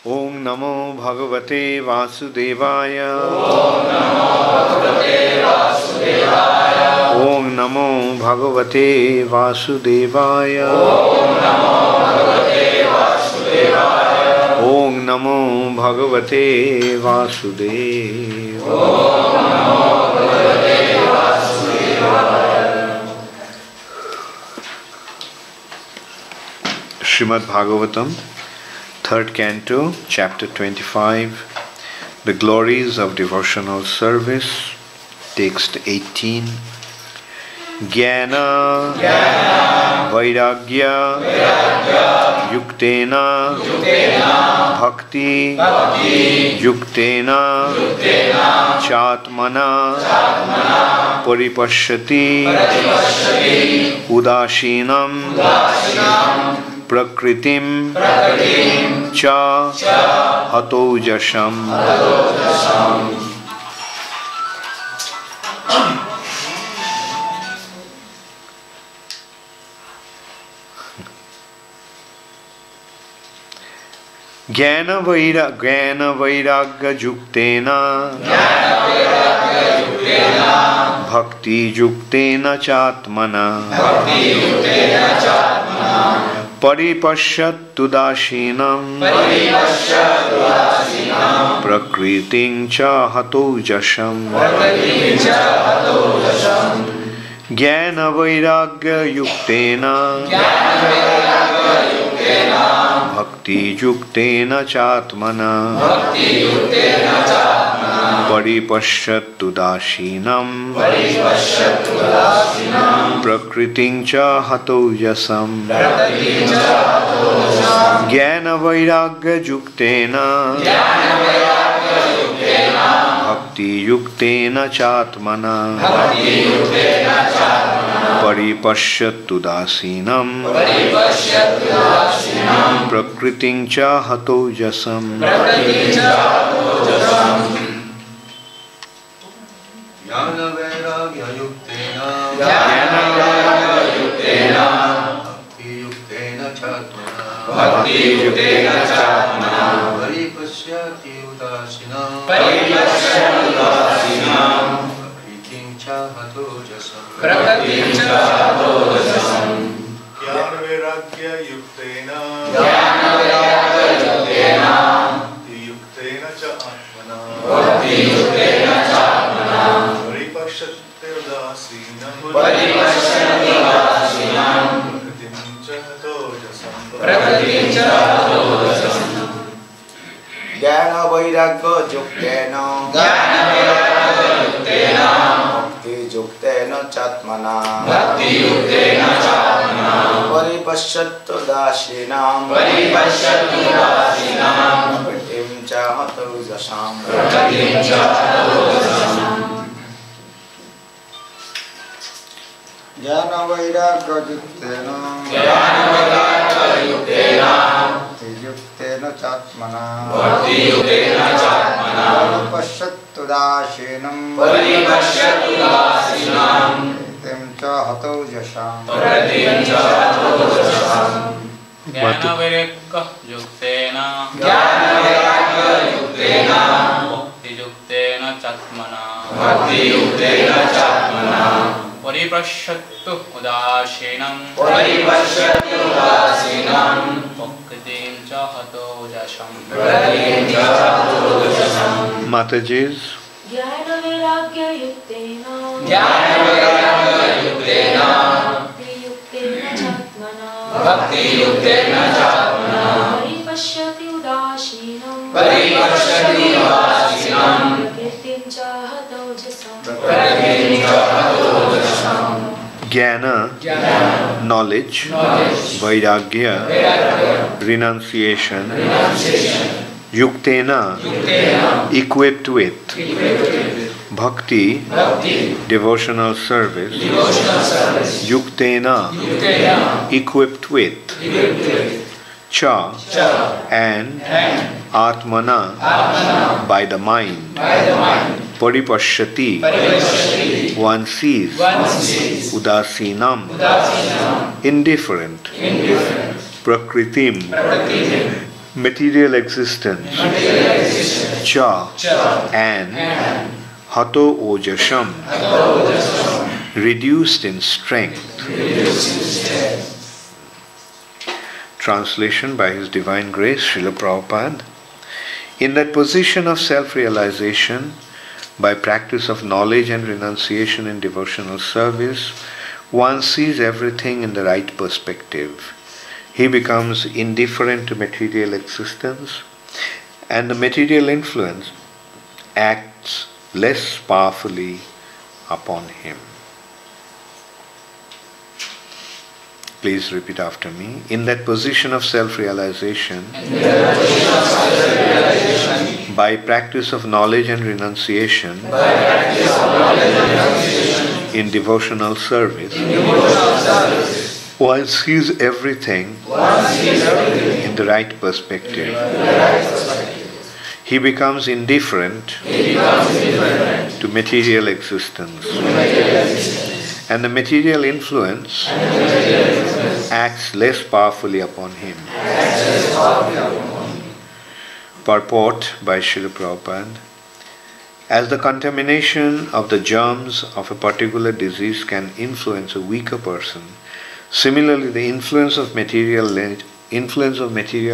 Om Namo Bhagavate Vasudevaya. Om Namo Bhagavate Vasudevaya. Om Namo Bhagavate Vasudevaya. Srimad Bhagavatam, 3rd Canto, Chapter 25, The Glories of Devotional Service, Text 18. jñāna-vairāgya-yuktena bhakti-yuktena cātmanā paripaśyati udāsīnaṁ prakṛtiṁ ca hata-ojasam. jñāna-vairāgya-yuktena bhakti-yuktena cātmanā paripaśyaty udāsīnaṁ prakṛtiṁ ca hata-ojasam. jñāna-vairāgya-yuktena bhakti-yuktena cātmanā paripaśyaty udāsīnaṁ prakṛtiṁ ca hata-ojasam. jñāna-vairāgya-yuktena bhakti-yuktena cātmanā paripaśyaty udāsīnaṁ prakṛtiṁ ca hata-ojasam. jñāna-vairāgya-yuktena bhakti-yuktena cātmanā paripaśyati udāsīnaṁ prakṛtiṁ ca hata-ojasam. jñāna-vairāgya-yuktena bhakti-yuktena cātmanā paripaśyati udāsīnaṁ prakṛtiṁ ca hata-ojasam. jñāna-vairāgya-yuktena bhakti-yuktena cātmanā paripaśyati udāsīnaṁ prakṛtiṁ ca hata-ojasam. jñāna-vairāgya-yuktena bhakti-yuktena cātmanā paripaśyati udāsīnaṁ prakṛtiṁ ca hata-ojasam. jñāna-vairāgya-yuktena bhakti-yuktena cātmanā paripaśyati udāsīnaṁ prakṛtiṁ ca hata-ojasam. Mataji's. jñāna-vairāgya-yuktena bhakti-yuktena cātmanā paripaśyati udāsīnaṁ prakṛtiṁ ca hata-ojasam. Jnana, knowledge, vairagya, renunciation, yuktena, equipped with, bhakti, devotional service, yuktena, equipped with, cha, and ātmanā, by the mind, paripaśyati, one sees, udāsīnaṁ, indifferent, prakṛtim, material existence, cha, and hata-ojasam, reduced in strength. Translation by His Divine Grace, Srila Prabhupada. In that position of self-realization, by practice of knowledge and renunciation in devotional service, one sees everything in the right perspective. He becomes indifferent to material existence, and the material influence acts less powerfully upon him. Please repeat after me. In that position of self-realization, by practice of knowledge and renunciation, in devotional service, one sees everything in the right perspective. He becomes indifferent to material existence, and the material influence acts less powerfully upon him. Purport by Srila Prabhupada. As the contamination of the germs of a particular disease can influence a weaker person, similarly the influence of material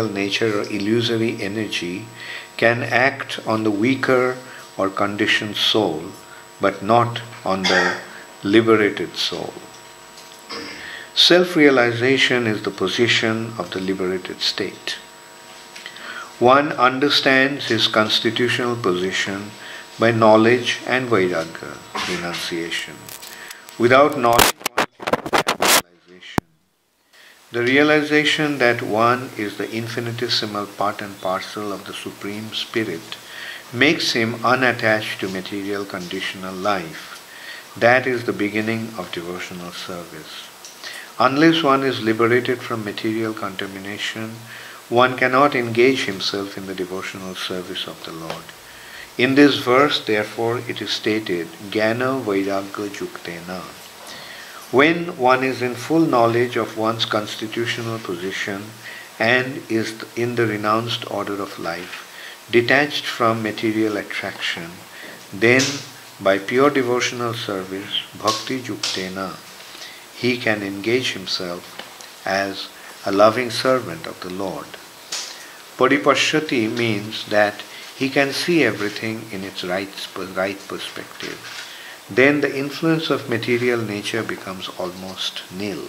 nature or illusory energy can act on the weaker or conditioned soul, but not on the liberated soul. Self-realization is the position of the liberated state. One understands his constitutional position by knowledge and vairāgya, renunciation. Without knowledge, one cannot have realization. The realization that one is the infinitesimal part and parcel of the Supreme Spirit makes him unattached to material conditional life. That is the beginning of devotional service. Unless one is liberated from material contamination, one cannot engage himself in the devotional service of the Lord. In this verse, therefore, it is stated, jñāna-vairāgya-yuktena. When one is in full knowledge of one's constitutional position and is in the renounced order of life, detached from material attraction, then by pure devotional service, bhakti-yuktena, he can engage himself as a loving servant of the Lord. Paripaśyaty means that he can see everything in its right perspective. Then the influence of material nature becomes almost nil.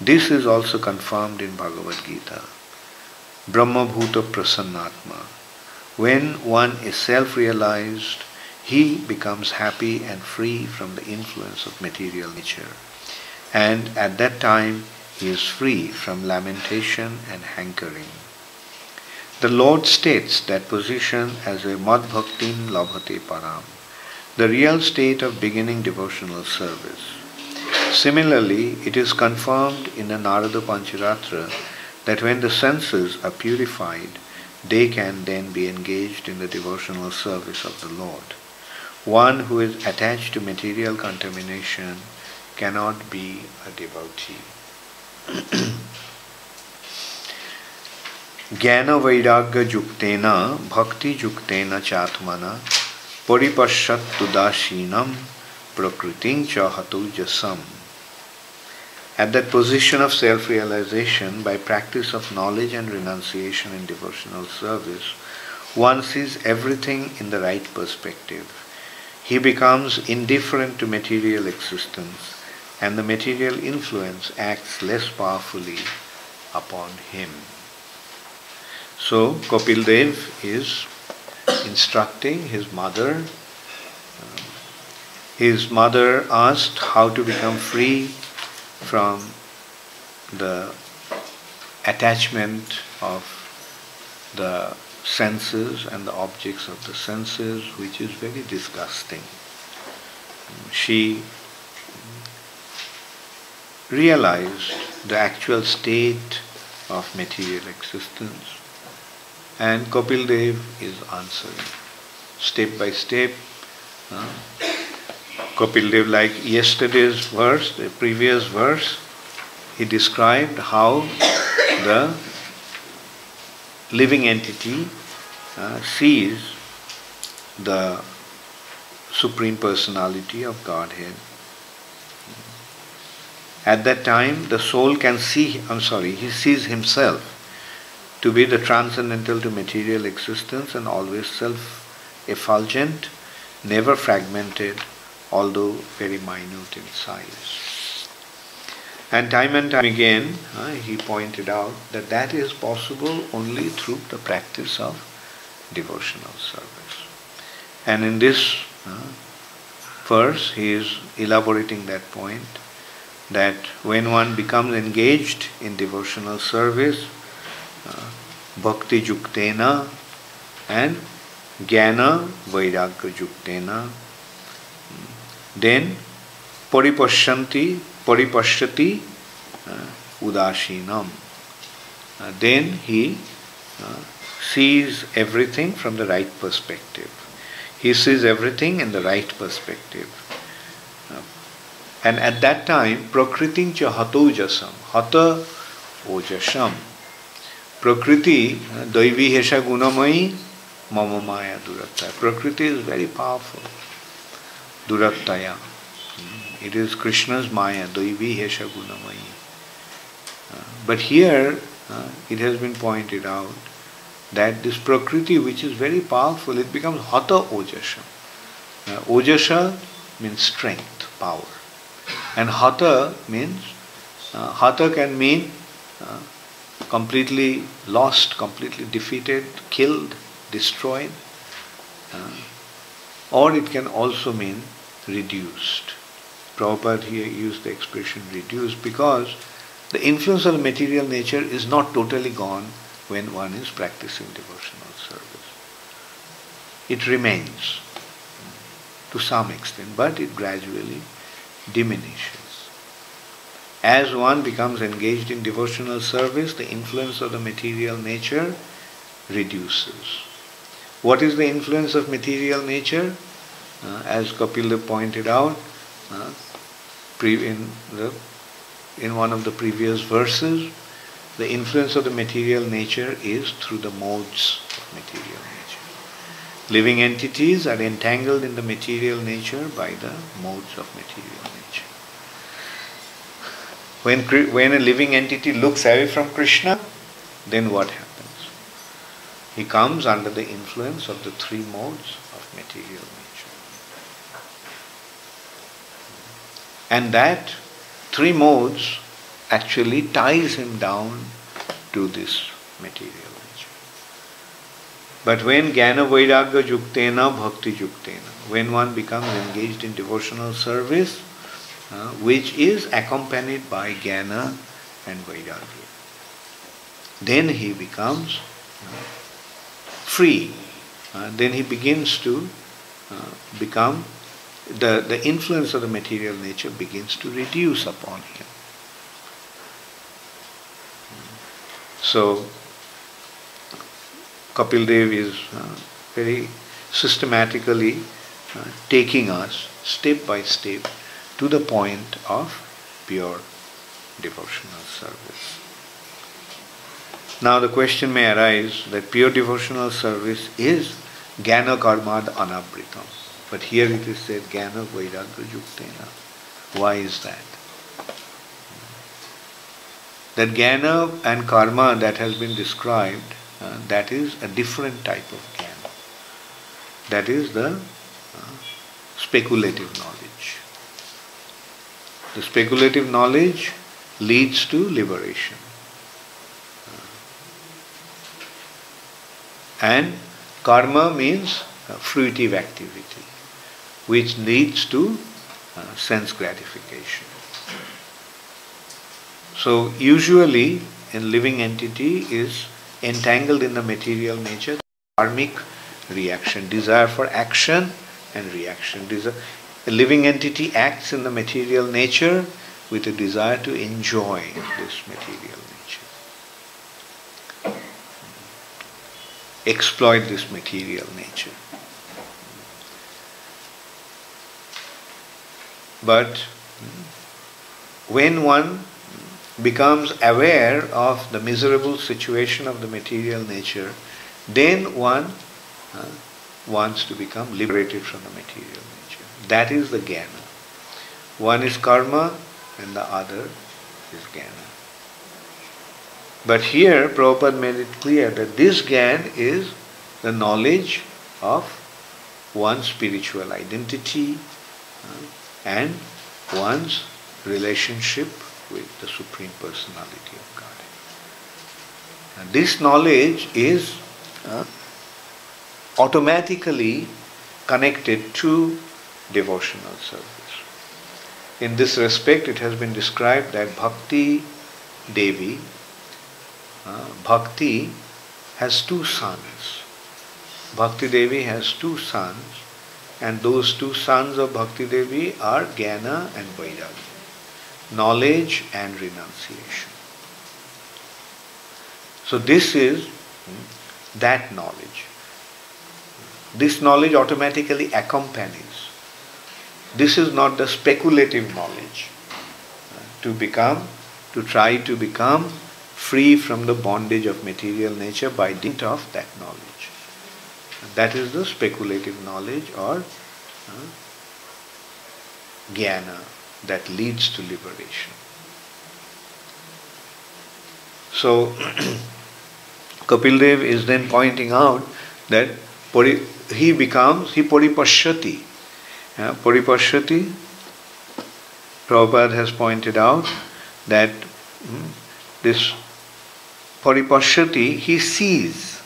This is also confirmed in Bhagavad Gita. Brahma bhuta prasannatma. When one is self-realized, he becomes happy and free from the influence of material nature. And at that time, he is free from lamentation and hankering. The Lord states that position as a mad bhaktim labhate param, the real state of beginning devotional service. Similarly, it is confirmed in the Narada Pancharatra that when the senses are purified, they can then be engaged in the devotional service of the Lord. One who is attached to material contamination cannot be a devotee. jñāna-vairāgya-yuktena bhakti-yuktena cātmanā paripaśyaty udāsīnaṁ prakṛtiṁ hataujasam. At that position of self-realization, by practice of knowledge and renunciation in devotional service, one sees everything in the right perspective. He becomes indifferent to material existence, and the material influence acts less powerfully upon him. So, Kapil Dev is instructing his mother. His mother asked how to become free from the attachment of the senses and the objects of the senses, which is very disgusting. She realized the actual state of material existence, and Kapil Dev is answering step by step. Kapil Dev, like yesterday's verse, the previous verse, he described how the living entity sees the Supreme Personality of Godhead, at that time the soul can see, he sees himself to be the transcendental to material existence and always self-effulgent, never fragmented, although very minute in size. And time again, he pointed out that that is possible only through the practice of devotional service. And in this verse, he is elaborating that point, that when one becomes engaged in devotional service, bhakti-yuktena and jñāna-vairāgya-yuktena, then paripaśyati, udāsīnaṁ. Then he sees everything from the right perspective. He sees everything in the right perspective. And at that time, prakṛtiṁ hata-ojasam, hata-ojasam. Prakriti, daivi hesha gunamayi, mama maya durattaya. Prakriti is very powerful. Durattaya. It is Krishna's maya, daivi hesha gunamayi. But here, it has been pointed out that this prakriti, which is very powerful, it becomes hata-ojasam. Ojasa means strength, power. And hata means, hata can mean completely lost, completely defeated, killed, destroyed. Or it can also mean reduced. Prabhupada here used the expression reduced because the influence of the material nature is not totally gone when one is practicing devotional service. It remains to some extent, but it gradually diminishes. As one becomes engaged in devotional service, the influence of the material nature reduces. What is the influence of material nature? As Kapil Dev pointed out in one of the previous verses, the influence of the material nature is through the modes of material nature. Living entities are entangled in the material nature by the modes of material nature. When a living entity looks away from Krishna, then what happens? He comes under the influence of the three modes of material nature. And that three modes actually ties him down to this material nature. But when jñāna-vairāgya-yuktena, bhakti-yuktena, when one becomes engaged in devotional service, which is accompanied by jnana and vairagya, then he becomes free. Then he begins to become, the influence of the material nature begins to reduce upon him. So, Kapil Dev is very systematically taking us step by step to the point of pure devotional service. Now the question may arise that pure devotional service is jnana-karmad anavritam. But here it is said jñāna-vairāgya-yuktena. Why is that? That jnana and karma that has been described, that is a different type of jnana. That is the speculative knowledge. The speculative knowledge leads to liberation. And karma means fruitive activity, which leads to sense gratification. So usually a living entity is entangled in the material nature, karmic reaction, desire for action and reaction. A living entity acts in the material nature with a desire to enjoy this material nature, exploit this material nature. But when one becomes aware of the miserable situation of the material nature, then one wants to become liberated from the material nature. That is the jnana. One is karma and the other is jnana. But here Prabhupada made it clear that this jnana is the knowledge of one's spiritual identity and one's relationship with the Supreme Personality of Godhead. And this knowledge is automatically connected to devotional service. In this respect, it has been described that Bhakti Devi, Bhakti has two sons. Bhakti Devi has two sons, and those two sons of Bhakti Devi are jnana and vairāgya, knowledge and renunciation. So this is that knowledge. This knowledge automatically accompanies. This is not the speculative knowledge to try to become free from the bondage of material nature by dint of that knowledge. That is the speculative knowledge or jnana that leads to liberation. So Kapil Dev is then pointing out that he paripaśyaty. Paripaśyati, Prabhupada has pointed out that this paripaśyati, he sees.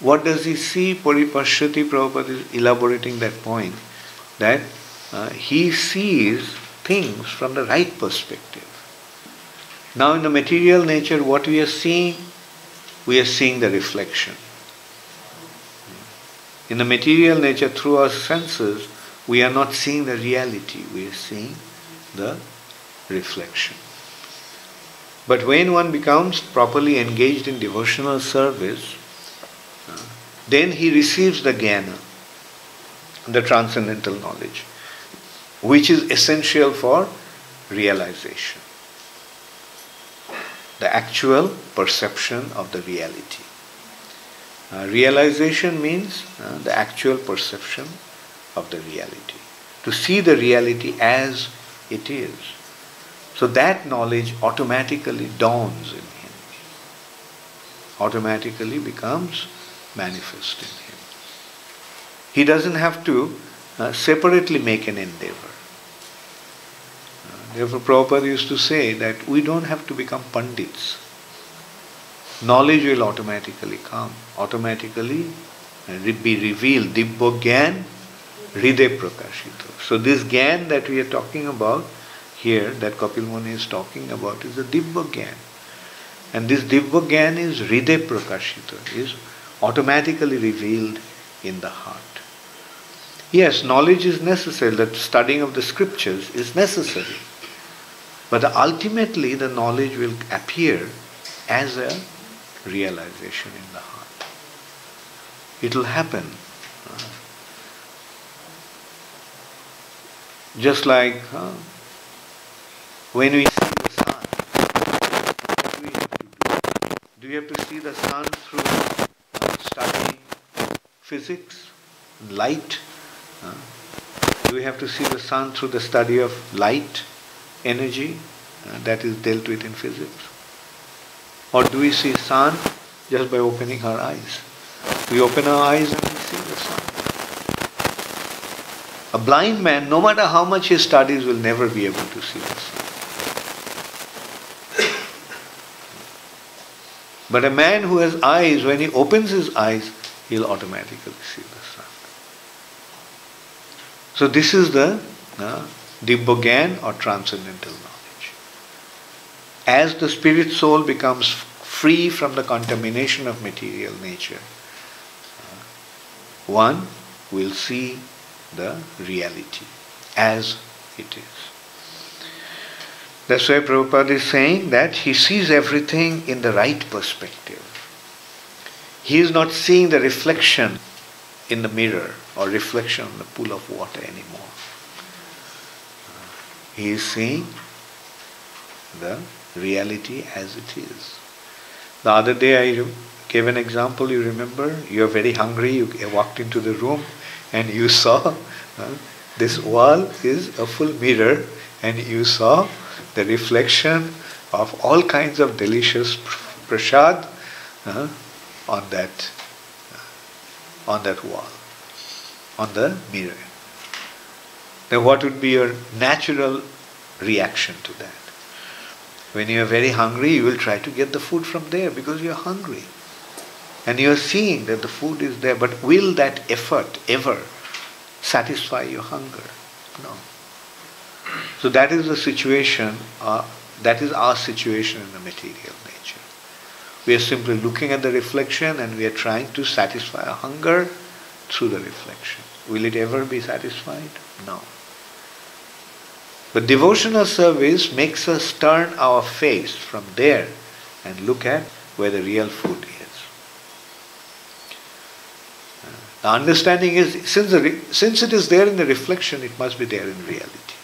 What does he see? Paripaśyati, Prabhupada is elaborating that point, that he sees things from the right perspective. Now in the material nature, what we are seeing? We are seeing the reflection. In the material nature, through our senses, we are not seeing the reality, we are seeing the reflection. But when one becomes properly engaged in devotional service, then he receives the jnana, the transcendental knowledge, which is essential for realization. The actual perception of the reality. Realization means the actual perception of the reality. To see the reality as it is. So that knowledge automatically dawns in him. Automatically becomes manifest in him. He doesn't have to separately make an endeavor. Therefore Prabhupada used to say that we don't have to become pandits. Knowledge will automatically come, automatically be revealed. Dibbo Gyan, Hriday Prakashito. So this Gyan that we are talking about here, that Kapil Muni is talking about, is the Dibbo Gyan. And this Dibbo Gyan is Hriday Prakashito, is automatically revealed in the heart. Yes, knowledge is necessary, the studying of the scriptures is necessary. But ultimately the knowledge will appear as a realization in the heart. It will happen. Just like when we see the sun, what do we have to do? Do we have to see the sun through studying physics, light? Do we have to see the sun through the study of light, energy that is dealt with in physics? Or do we see sun just by opening our eyes? We open our eyes and we see the sun. A blind man, no matter how much he studies, will never be able to see the sun. But a man who has eyes, when he opens his eyes, he'll automatically see the sun. So this is the Dibbo Gyan or transcendental knowledge. As the spirit soul becomes free from the contamination of material nature, one will see the reality as it is. That's why Prabhupada is saying that he sees everything in the right perspective. He is not seeing the reflection in the mirror or reflection in the pool of water anymore. He is seeing the reality as it is. The other day I gave an example, you remember? You are very hungry, you walked into the room and you saw this wall is a full mirror, and you saw the reflection of all kinds of delicious prasad on that wall, on the mirror. Then what would be your natural reaction to that? When you are very hungry, you will try to get the food from there because you are hungry. And you are seeing that the food is there, but will that effort ever satisfy your hunger? No. So that is the situation, that is our situation in the material nature. We are simply looking at the reflection and we are trying to satisfy our hunger through the reflection. Will it ever be satisfied? No. But devotional service makes us turn our face from there and look at where the real food is. The understanding is, since it is there in the reflection, it must be there in reality.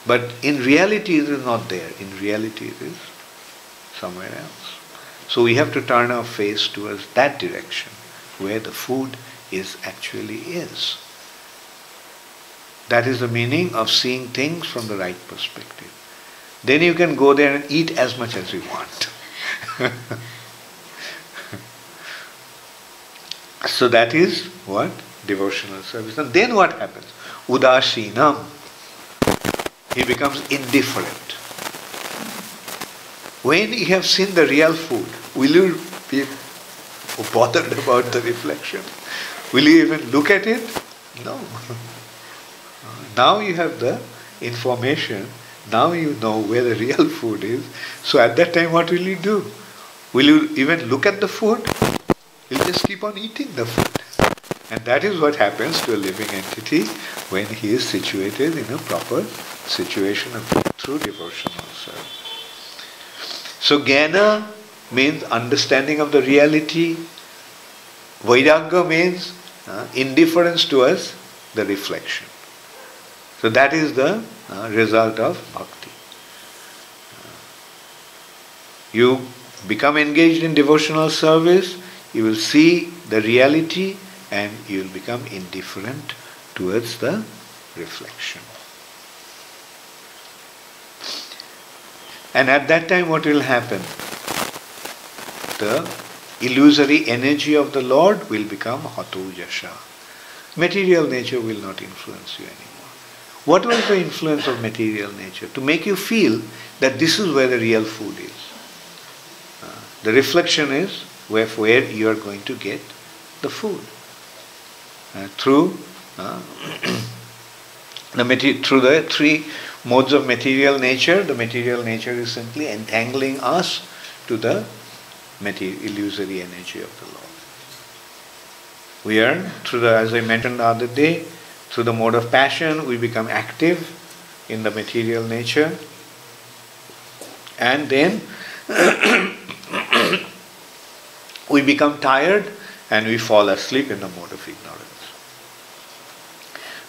But in reality it is not there. In reality it is somewhere else. So we have to turn our face towards that direction, where the food actually is. That is the meaning of seeing things from the right perspective. Then you can go there and eat as much as you want. So that is what? Devotional service. And then what happens? Udāsīnaṁ. He becomes indifferent. When you have seen the real food, will you be bothered about the reflection? Will you even look at it? No. Now you have the information. Now you know where the real food is. So at that time, what will you do? Will you even look at the food? You'll just keep on eating the food. And that is what happens to a living entity when he is situated in a proper situation through devotional service. So jnana means understanding of the reality. Vairagya means indifference towards the reflection. So that is the result of bhakti. You become engaged in devotional service, you will see the reality and you will become indifferent towards the reflection. And at that time what will happen? The illusory energy of the Lord will become hata-ojasam. Material nature will not influence you anymore. What was the influence of material nature? To make you feel that this is where the real food is. The reflection is where you are going to get the food. Through the three modes of material nature, the material nature is simply entangling us to the illusory energy of the Lord. We are, as I mentioned the other day, through the mode of passion, we become active in the material nature, and then we become tired and we fall asleep in the mode of ignorance.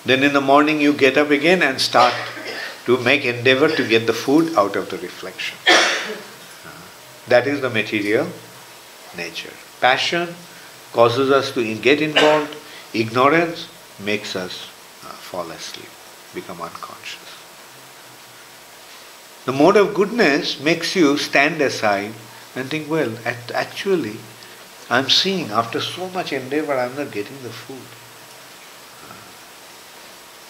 Then in the morning you get up again and start to make endeavor to get the food out of the reflection. That is the material nature. Passion causes us to get involved. Ignorance makes us fall asleep, become unconscious. The mode of goodness makes you stand aside and think, well, actually, I'm seeing after so much endeavor, I'm not getting the food.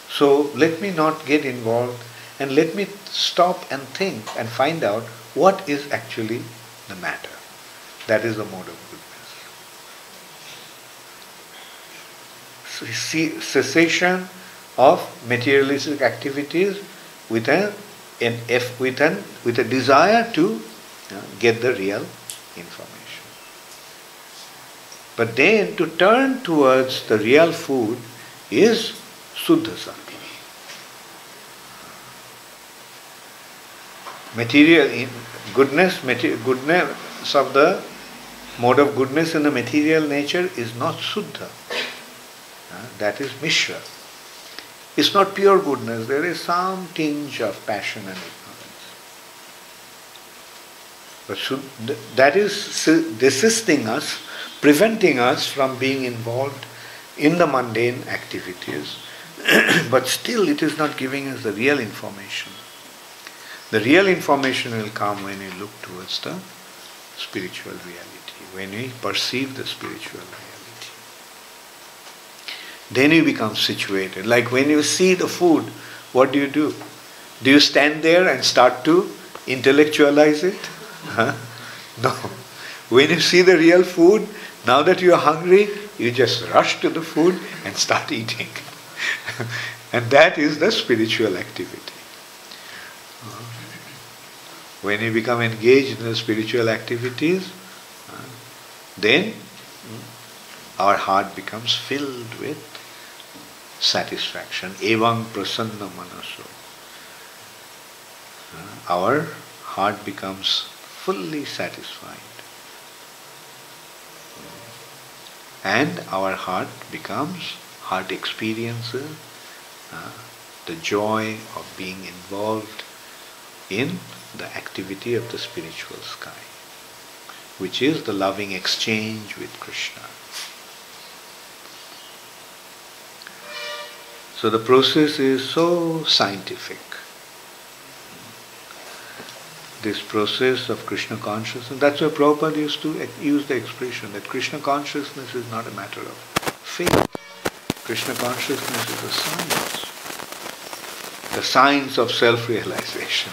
So let me not get involved and let me stop and think and find out what is actually the matter. That is the mode of goodness. Cessation of materialistic activities with a desire to get the real information. But then to turn towards the real food is Suddha Sati. Goodness of the mode of goodness in the material nature is not Suddha. That is Mishra. It's not pure goodness. There is some tinge of passion and ignorance. But that is desisting us, preventing us from being involved in the mundane activities. But still it is not giving us the real information. The real information will come when we look towards the spiritual reality, when we perceive the spiritual reality. Then you become situated. Like when you see the food, what do? Do you stand there and start to intellectualize it? Huh? No. When you see the real food, now that you are hungry, you just rush to the food and start eating. And that is the spiritual activity. When you become engaged in the spiritual activities, then our heart becomes filled with satisfaction. Evam prasanna manaso. Our heart becomes fully satisfied. And our heart experiences the joy of being involved in the activity of the spiritual sky, which is the loving exchange with Krishna. So the process is so scientific. This process of Krishna consciousness, that's why Prabhupada used to use the expression that Krishna consciousness is not a matter of faith. Krishna consciousness is a science. The science of self-realization.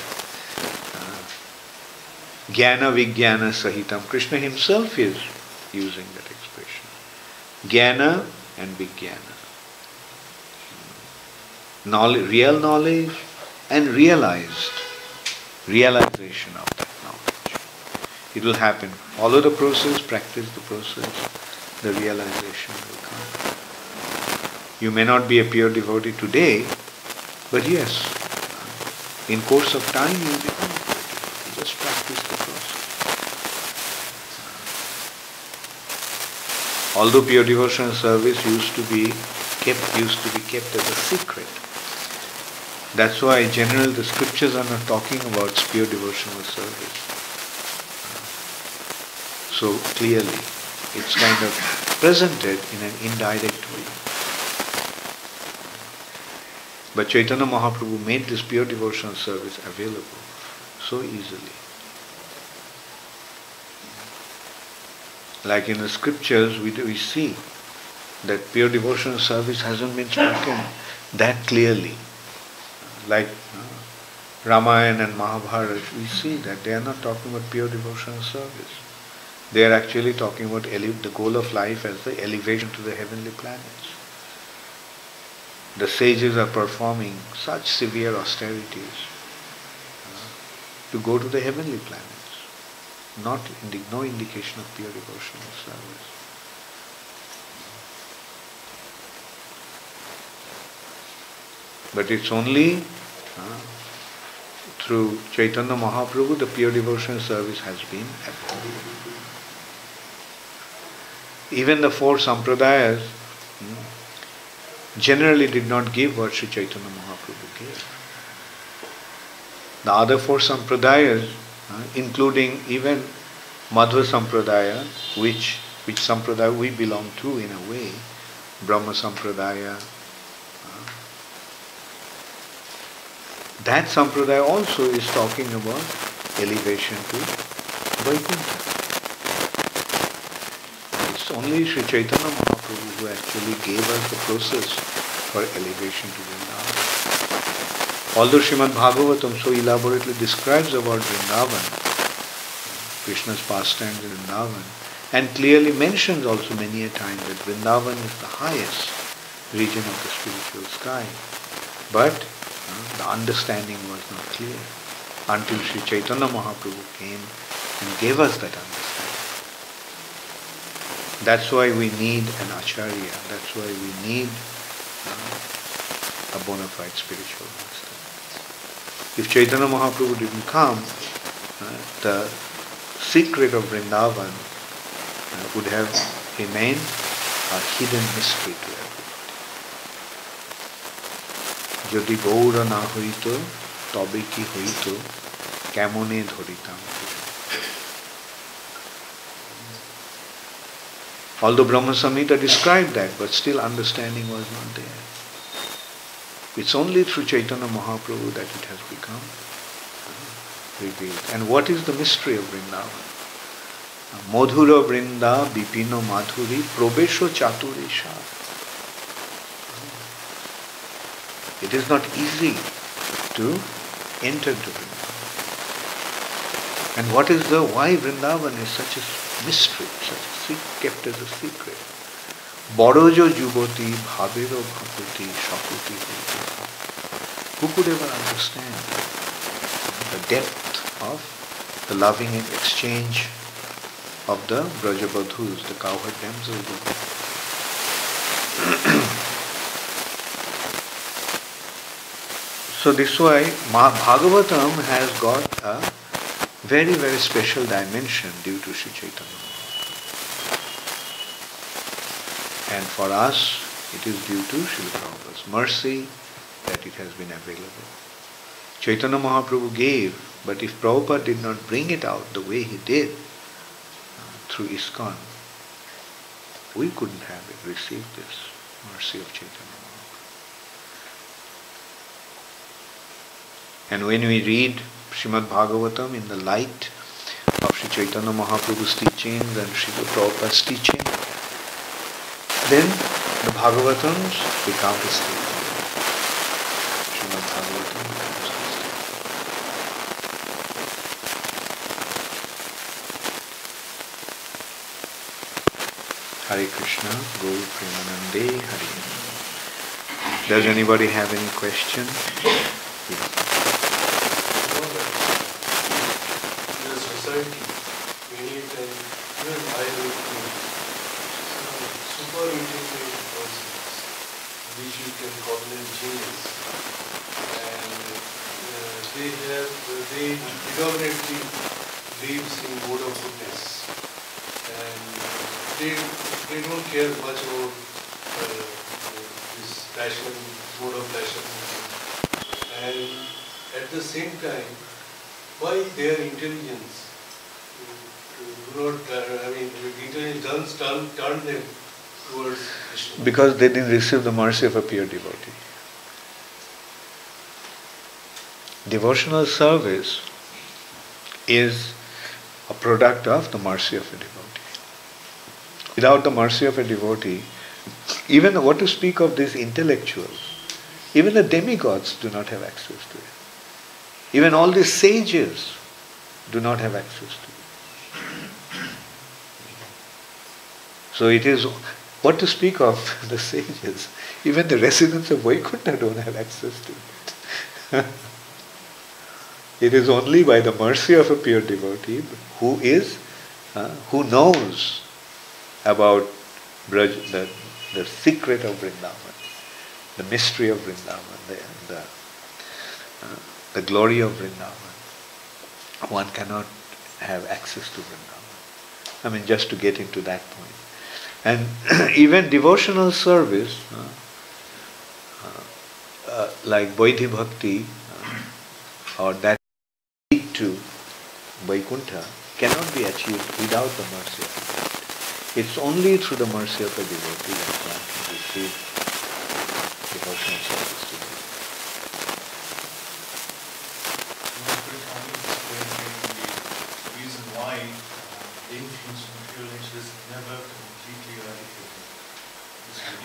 Jnāna-vairāgya-yuktena. Krishna himself is using that expression. Jnana and vijnana. Real knowledge and realization of that knowledge. It will happen. Follow the process, practice the process, the realization will come. You may not be a pure devotee today, but yes, in course of time you will become a pure devotee. Just practice the process. Although pure devotional service used to be kept as a secret. That's why in general the scriptures are not talking about pure devotional service so clearly. It's kind of presented in an indirect way. But Chaitanya Mahaprabhu made this pure devotional service available so easily. Like in the scriptures we see that pure devotional service hasn't been spoken that clearly. Like Ramayana and Mahabharata, we see that they are not talking about pure devotional service. They are actually talking about the goal of life as the elevation to the heavenly planets. The sages are performing such severe austerities to go to the heavenly planets. No indication of pure devotional service. But it's only through Chaitanya Mahaprabhu the pure devotional service has been available. Even the four sampradayas generally did not give what Sri Chaitanya Mahaprabhu gave. The other four sampradayas, including even Madhva Sampradaya, which sampradaya we belong to in a way, Brahma Sampradaya, that sampradaya also is talking about elevation to Vaikuntha. It's only Sri Chaitanya Mahaprabhu who actually gave us the process for elevation to Vrindavan. Although Srimad Bhagavatam so elaborately describes about Vrindavan, Krishna's pastimes in Vrindavan, and clearly mentions also many a time that Vrindavan is the highest region of the spiritual sky. But the understanding was not clear until Sri Chaitanya Mahaprabhu came and gave us that understanding. That's why we need an acharya. That's why we need a bona fide spiritual master. If Chaitanya Mahaprabhu didn't come, the secret of Vrindavan would have remained a hidden mystery to everybody. Jodi Gaura na hoito, tobe ki hoito, kemone dhoritam. Although Brahma Samhita described that, but still understanding was not there. It's only through Chaitanya Mahaprabhu that it has become revealed. And what is the mystery of Vrindavan? Madhura Vrinda Bipino Madhuri Probesho Chaturesha. It is not easy to enter to Vrindavan. And why Vrindavan is such a mystery, kept as a secret. Borojo Juboti Bhaviro Bhakuti Shakuti. Who could ever understand the depth of the loving exchange of the Brajabadhus, the cowherd damsels? So this is why Bhagavatam has got a very, very special dimension due to Sri Chaitanya. And for us, it is due to Srila Prabhupada's mercy that it has been available. Chaitanya Mahaprabhu gave, but if Prabhupada did not bring it out the way he did through ISKCON, we couldn't have received this mercy of Chaitanya Mahaprabhu. And when we read Srimad Bhagavatam in the light of Sri Chaitanya Mahaprabhu's teachings and Srila Prabhupada's teaching, then the Bhagavatams become his teaching. Srimad Bhagavatam becomes his teaching. Hare Krishna, Gaur Premanande, Hare. Does anybody have any question? Yes. Many times, even I would think, super intelligent persons, which you can call them genius, and they predominantly lives in mode of goodness, and they don't care much about this passion, mode of passion, and at the same time, why their intelligence intelligence turn them towards Krishna? Because they didn't receive the mercy of a pure devotee. Devotional service is a product of the mercy of a devotee. Without the mercy of a devotee, even what to speak of these intellectuals, even the demigods do not have access to it. Even all these sages do not have access to it. So it is, what to speak of the sages, even the residents of Vaikuntha don't have access to it. It is only by the mercy of a pure devotee who knows about the secret of Vrindavan, the mystery of Vrindavan, the glory of Vrindavan. One cannot have access to Vrindavan. I mean, just to get into that point. And even devotional service, like Vaidhi Bhakti, or that lead to Vaikuntha, cannot be achieved without the mercy of a devotee. It's only through the mercy of a devotee that one can receive devotional service to him. The reason why the influence of material nature is never completely eradicated.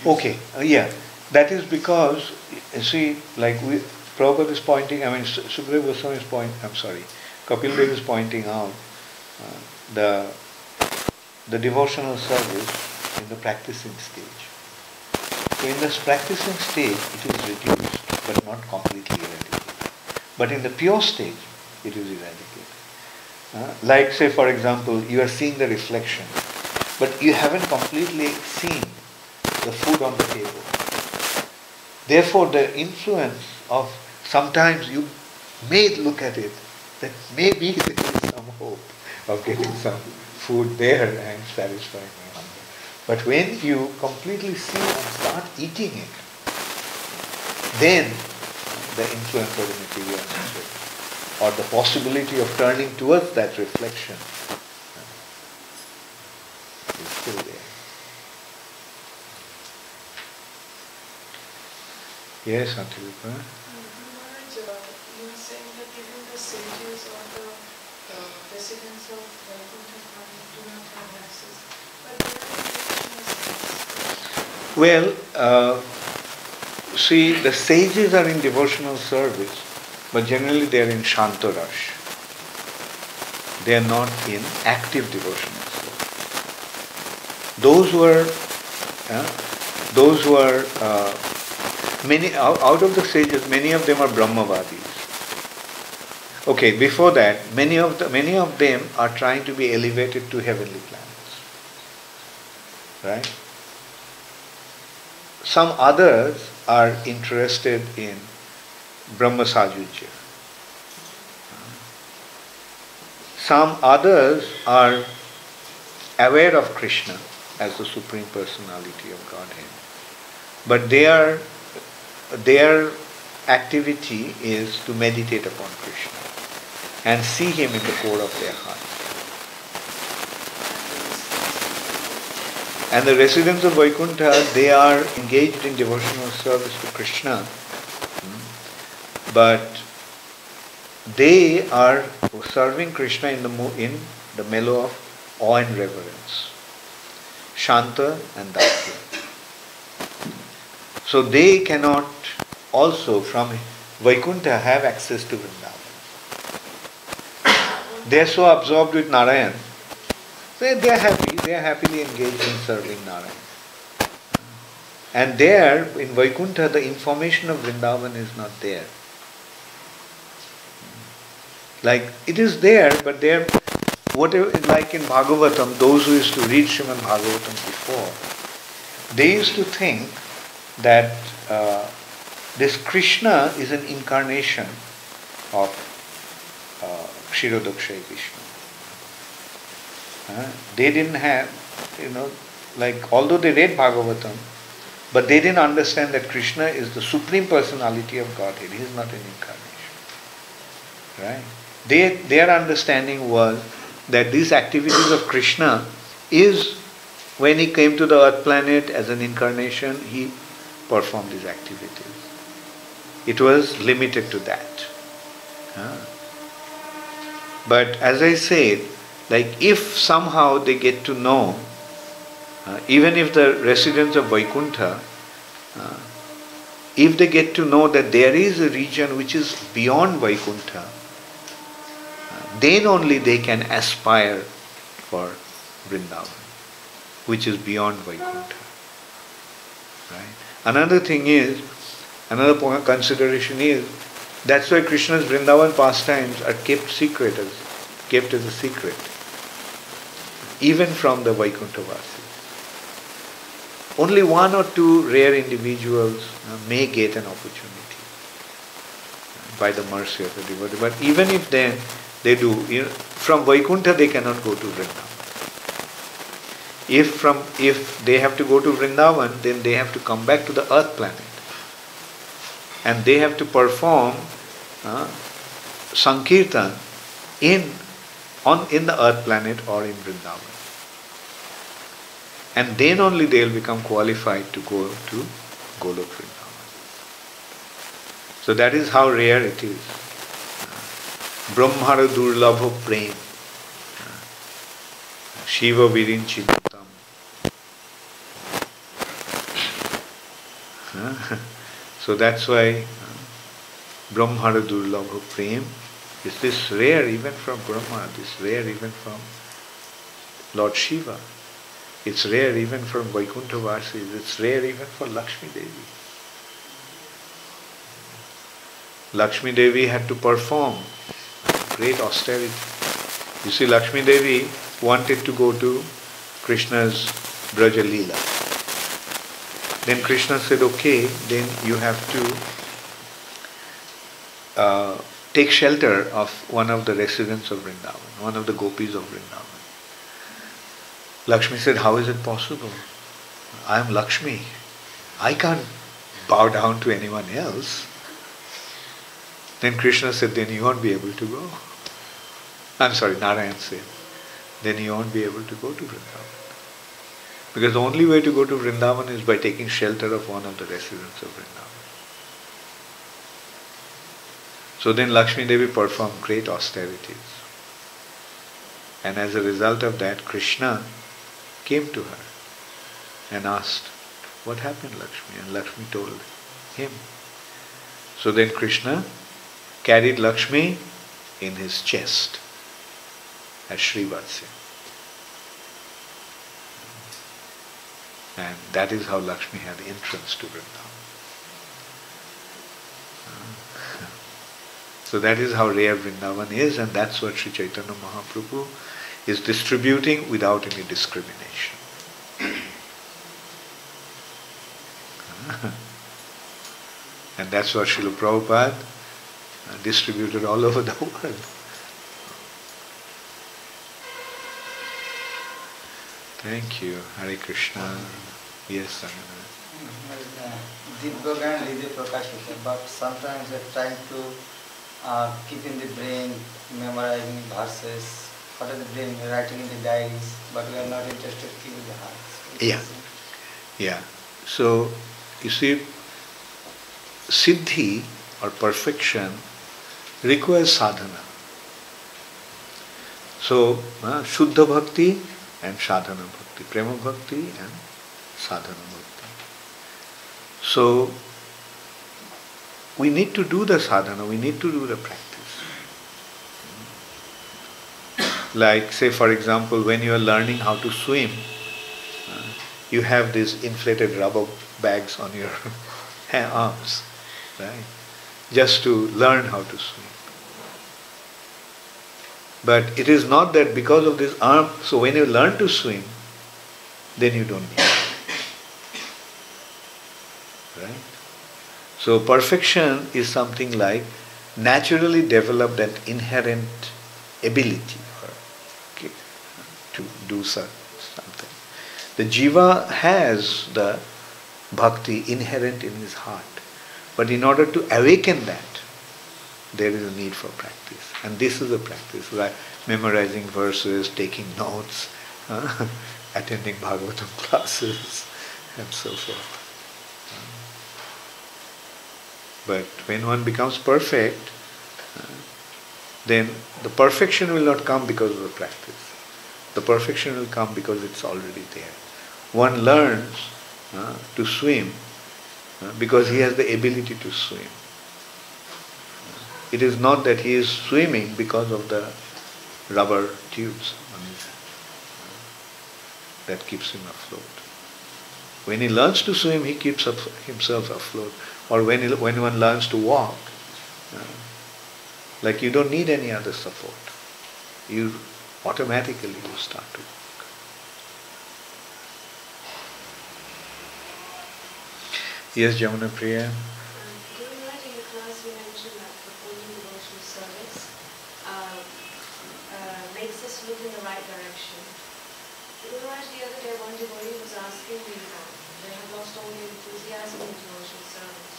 Okay, yeah. That is because, you see, like Prabhupada is pointing, Sukadeva Goswami is Kapil Dev is pointing out the devotional service in the practicing stage. So in this practicing stage, it is reduced, but not completely eradicated. But in the pure stage, it is eradicated. Like say, for example, you are seeing the reflection, but you haven't completely seen the food on the table. Therefore, the influence of, sometimes you may look at it, that maybe there is some hope of getting some food there and satisfying your hunger. But when you completely see and start eating it, then the influence of the material nature, or the possibility of turning towards that reflection is still there. Yes, Antirupa? Maharaj, you were saying that even the sages or the residents of Vaikuntha do not have access. But they are in devotional service. Well, see, the sages are in devotional service, but generally they are in shantarash. They are not in active devotional service. Those who are many out of the sages, many of them are Brahmavadis. Okay, before that, many of them are trying to be elevated to heavenly planets. Right? Some others are interested in Brahma Sajujya. Some others are aware of Krishna as the Supreme Personality of Godhead. But their activity is to meditate upon Krishna and see Him in the core of their heart. And the residents of Vaikuntha, they are engaged in devotional service to Krishna, but they are serving Krishna in the mellow of awe and reverence, Shanta and Dasya. So they cannot also from Vaikuntha have access to Vrindavan. They are so absorbed with Narayan, they are happily engaged in serving Narayan. And there in Vaikuntha the information of Vrindavan is not there. Like it is there, but there, whatever, like in Bhagavatam, those who used to read Srimad Bhagavatam before, they used to think that this Krishna is an incarnation of Kshirodakshayi Vishnu. They didn't have, like although they read Bhagavatam, but they didn't understand that Krishna is the Supreme Personality of Godhead. He is not an incarnation. Right? Their understanding was that these activities of Krishna is, when he came to the earth planet as an incarnation, he performed these activities. It was limited to that. But as I said, like if somehow they get to know, even if the residents of Vaikuntha, if they get to know that there is a region which is beyond Vaikuntha, then only they can aspire for Vrindavan, which is beyond Vaikuntha. Right? Another consideration is, that's why Krishna's Vrindavan pastimes are kept as a secret, even from the Vaikuntha Vasis. Only one or two rare individuals may get an opportunity by the mercy of the devotee. But even if then they do, from Vaikuntha they cannot go to Vrindavan. If they have to go to Vrindavan, then they have to come back to the earth planet. And they have to perform Sankirtan in the earth planet or in Vrindavan. And then only they will become qualified to go to Golok Vrindavan. So that is how rare it is. Brahmara durlabha prem, Shiva virinchitam. So that's why Brahmara durlabha prem is this rare even from Brahma, this rare even from Lord Shiva. It's rare even from Vaikuntha Vasis, it's rare even for Lakshmi Devi. Lakshmi Devi had to perform great austerity. You see, Lakshmi Devi wanted to go to Krishna's Braja Leela. Then Krishna said, okay, then you have to take shelter of one of the residents of Vrindavan, one of the gopis of Vrindavan. Lakshmi said, how is it possible? I am Lakshmi. I can't bow down to anyone else. Then Krishna said, then you won't be able to go. I'm sorry, Narayan said, then you won't be able to go to Vrindavan. Because the only way to go to Vrindavan is by taking shelter of one of the residents of Vrindavan. So then Lakshmi Devi performed great austerities. And as a result of that, Krishna came to her and asked, what happened, Lakshmi? And Lakshmi told him. So then Krishna carried Lakshmi in his chest as Srivatsya. And that is how Lakshmi had entrance to Vrindavan. So that is how rare Vrindavan is, and that's what Sri Chaitanya Mahaprabhu is distributing without any discrimination. And that's what Srila Prabhupada distributed all over the world. Thank you. Hare Krishna. Yes, Sangana. Divya and Lidya Prakāśyati, but sometimes we're trying to keep in the brain, memorizing verses, what are the brain, writing in the diaries, but we are not interested to keep in the heart. Yeah. So, you see, Siddhi or perfection requires sadhana. So, Shuddha Bhakti and Sadhana Bhakti, Prema Bhakti and Sadhana Bhakti. So, we need to do the sadhana, we need to do the practice. Like, say for example, when you are learning how to swim, you have these inflated rubber bags on your arms, right? Just to learn how to swim. But it is not that because of this arm, so when you learn to swim, then you don't need it. Right? So perfection is something like naturally developed an inherent ability to do something. The jiva has the bhakti inherent in his heart. But in order to awaken that, there is a need for practice. And this is a practice, like memorizing verses, taking notes, attending Bhagavatam classes, and so forth. But when one becomes perfect, then the perfection will not come because of the practice. The perfection will come because it's already there. One learns to swim because he has the ability to swim. It is not that he is swimming because of the rubber tubes on his that keeps him afloat. When he learns to swim, he keeps himself afloat. Or when one learns to walk, like you don't need any other support. You automatically you start to walk. Yes, Jamuna Priya. During writing the class, we mentioned that performing devotional service makes us look in the right direction. The other day, one devotee was asking me that they have lost all the enthusiasm in devotional service,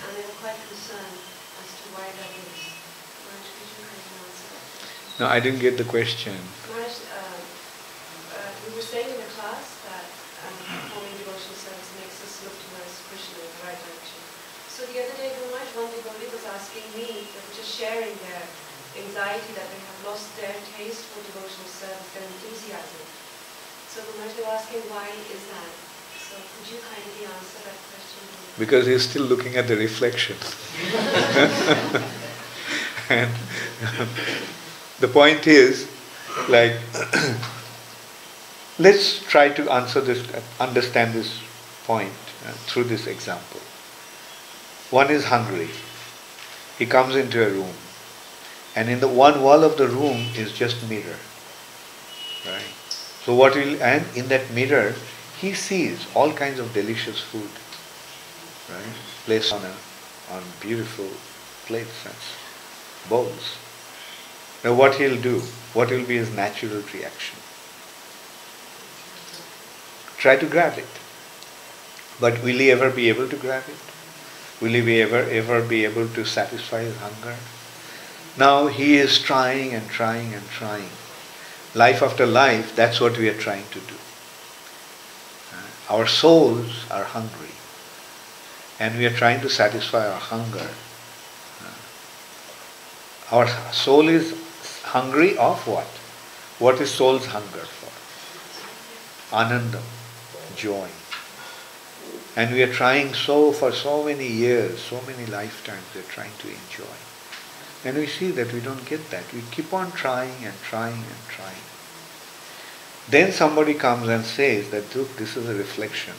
and they were quite concerned as to why that is. Maharaj, could you kind of answer that question? No, I didn't get the question. Maharaj, we were saying in the class that performing devotional service makes us look towards Krishna in the right direction. So the other day, Maharaj, one devotee was asking me, they were just sharing their anxiety that they have lost their taste for devotional service, their enthusiasm. So Maharaj, they were asking why is that? So could you kindly answer that question? Because he's still looking at the reflection. And the point is, like, let's try to understand this point through this example. One is hungry. He comes into a room, and in the one wall of the room is just mirror. Right? So and in that mirror, he sees all kinds of delicious food, right? Placed on beautiful plates and bowls. Now what he'll do? What will be his natural reaction? Try to grab it. But will he ever be able to grab it? Will he ever be able to satisfy his hunger? Now he is trying and trying and trying. Life after life, that's what we are trying to do. Our souls are hungry, and we are trying to satisfy our hunger. Our soul is hungry of what? What is soul's hunger for? Anandam, joy. And we are trying for so many years, so many lifetimes, we are trying to enjoy. And we see that we don't get that. We keep on trying and trying and trying. Then somebody comes and says that, look, this is a reflection.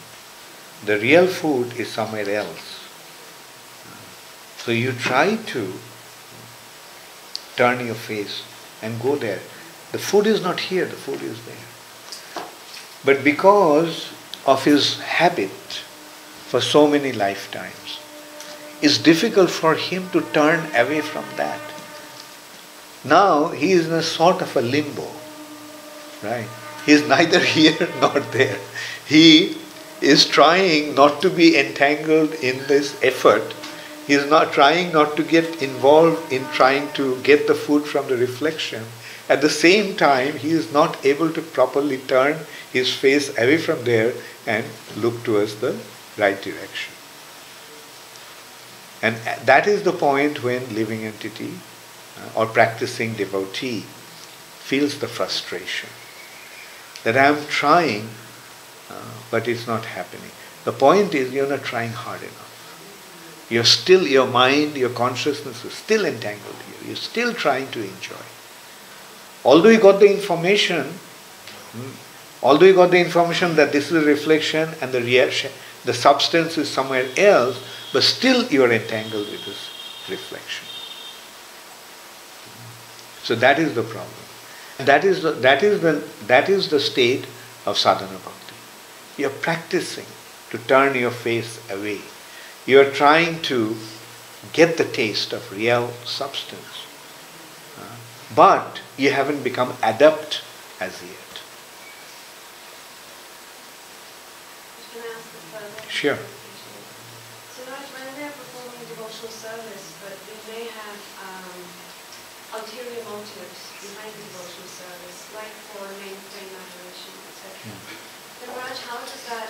The real food is somewhere else. So you try to turn your face and go there. The food is not here, the food is there. But because of his habit for so many lifetimes, it's difficult for him to turn away from that. Now he is in a sort of a limbo, right? He is neither here nor there. He is trying not to be entangled in this effort. He is not trying not to get involved in trying to get the food from the reflection. At the same time, he is not able to properly turn his face away from there and look towards the right direction. And that is the point when living entity or practicing devotee feels the frustration. That I am trying, but it's not happening. The point is, you're not trying hard enough. You're still, your mind, your consciousness is still entangled here. You're still trying to enjoy. Although you got the information, that this is a reflection and the reaction, the substance is somewhere else, but still you are entangled with this reflection. So that is the problem. That is the state of sadhana bhakti. You are practicing to turn your face away. You are trying to get the taste of real substance. But you haven't become adept as yet. Can I ask a further? Sure. So when they are performing devotional service, but they may have ulterior motives behind the devotional service, like for name, fame, adoration, etc. Then Raj, how does that,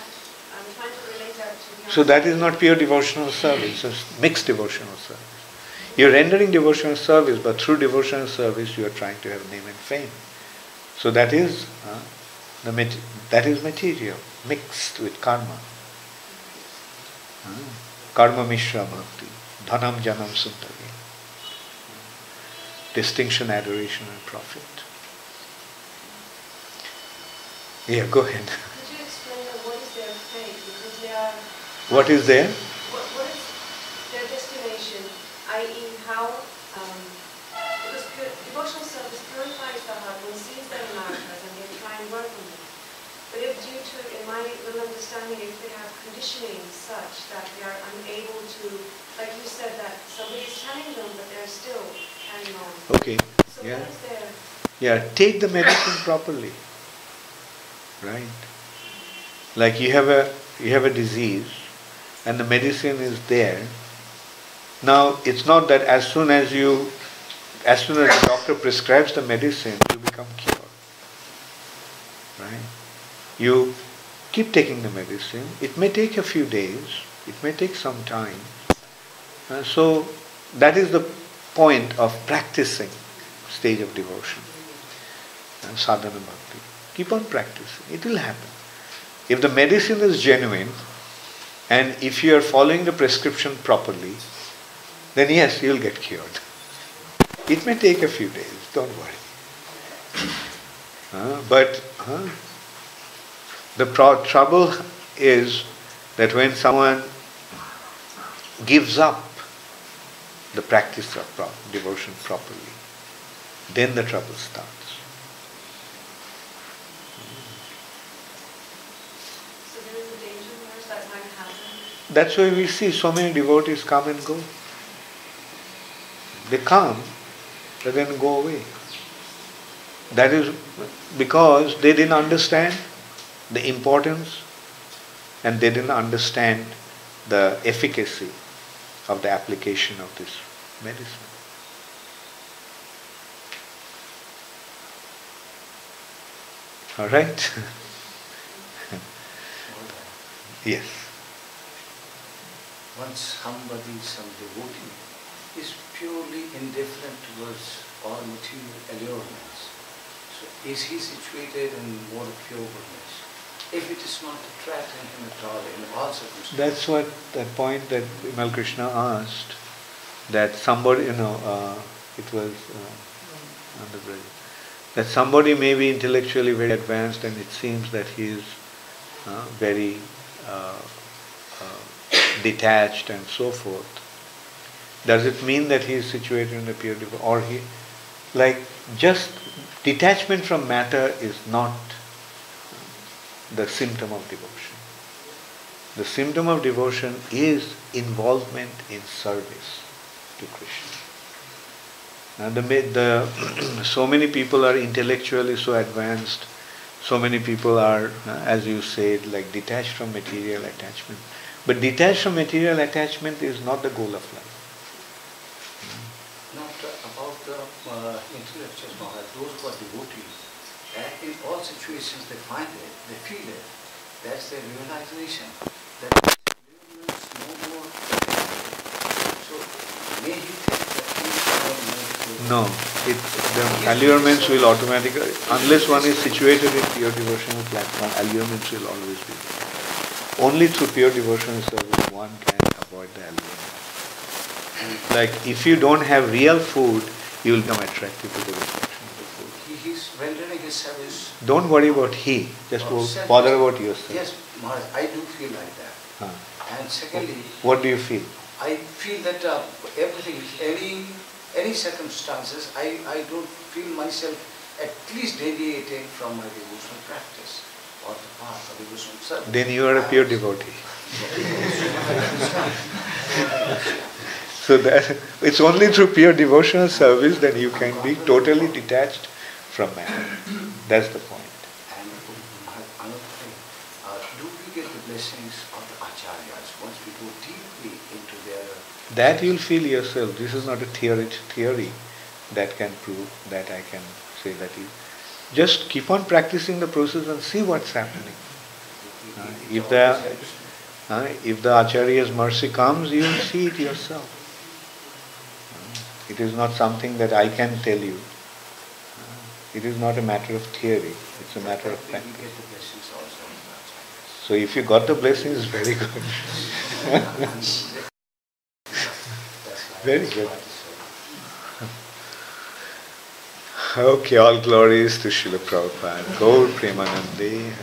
I'm trying to relate that to the So that is not pure devotional service, it's mixed devotional service. You are rendering devotional service, but through devotional service you are trying to have name and fame. So that is material, mixed with karma. Karma mishra bhakti, dhanam janam sundari. Distinction, adoration and profit. Yeah, go ahead. Could you explain what is their fate? Because they are... What is there? What is their destination? I.e. how... because devotional service purifies the heart. One sees their anarthas and they try and work on them. But if due to, in my little understanding, if they have conditioning such that they are unable to, like you said, that somebody is telling them, but they're still carrying on. Okay. So Yeah. what is their... Yeah, take the medicine properly. Right? Like you have a disease and the medicine is there. Now it's not that as soon as the doctor prescribes the medicine, you become cured. Right? You keep taking the medicine. It may take a few days, it may take some time. So that is the point of practicing stage of devotion. Sadhana bhakti. Keep on practicing. It will happen. If the medicine is genuine and if you are following the prescription properly, then yes, you will get cured. It may take a few days, don't worry. But the trouble is that when someone gives up the practice of devotion properly, then the trouble starts. So there is a danger where that might happen? That's why we see so many devotees come and go. They come, but then go away. That is because they didn't understand the importance and they didn't understand the efficacy of the application of this medicine. All right? Yes. Once somebody, some devotee, is purely indifferent towards all material allurements, so is he situated in more pure goodness? If it is not attracting him at all in all circumstances. That's what that point that Vimal Krishna asked, that somebody, it was on the bridge, that somebody may be intellectually very advanced and it seems that he is very detached and so forth. Does it mean that he is situated in the pure devotion? Or he, like, just detachment from matter is not the symptom of devotion. The symptom of devotion is involvement in service to Krishna. Now so many people are intellectually so advanced, so many people are, as you said, like detached from material attachment. But detached from material attachment is not the goal of life. Not about the intellectuals, those who are devotees, in all situations they find it, they feel it. That's their realization. That allurements no more. So may he think that he is No, the allurements will automatically, unless one is situated in pure devotional platform, allurements will always be there. Only through pure devotional service one can avoid the allurements. Like if you don't have real food, you will become attracted to the reflection of the food. He is rendering his service. Don't worry about he, just bother about yourself. Yes, Maharaj, I do feel like that. And secondly, what do you feel? I feel that everything, any circumstances, I don't feel myself at least deviating from my devotional practice or the path of devotional service. Then you are a pure devotee. So that it's only through pure devotional service that you can be totally detached from matter. That's the point. And another thing, do we get the blessings of the acharyas once we go deeply into their... That you'll feel yourself. This is not a theory that can prove that I can say that you. Just keep on practicing the process and see what's happening. If the Acharya's mercy comes, you will see it yourself. It is not something that I can tell you. It is not a matter of theory. It's a matter of practice. So if you got the blessings, very good. Very good. Okay, all glories to Srila Prabhupada. Gaur Premanande.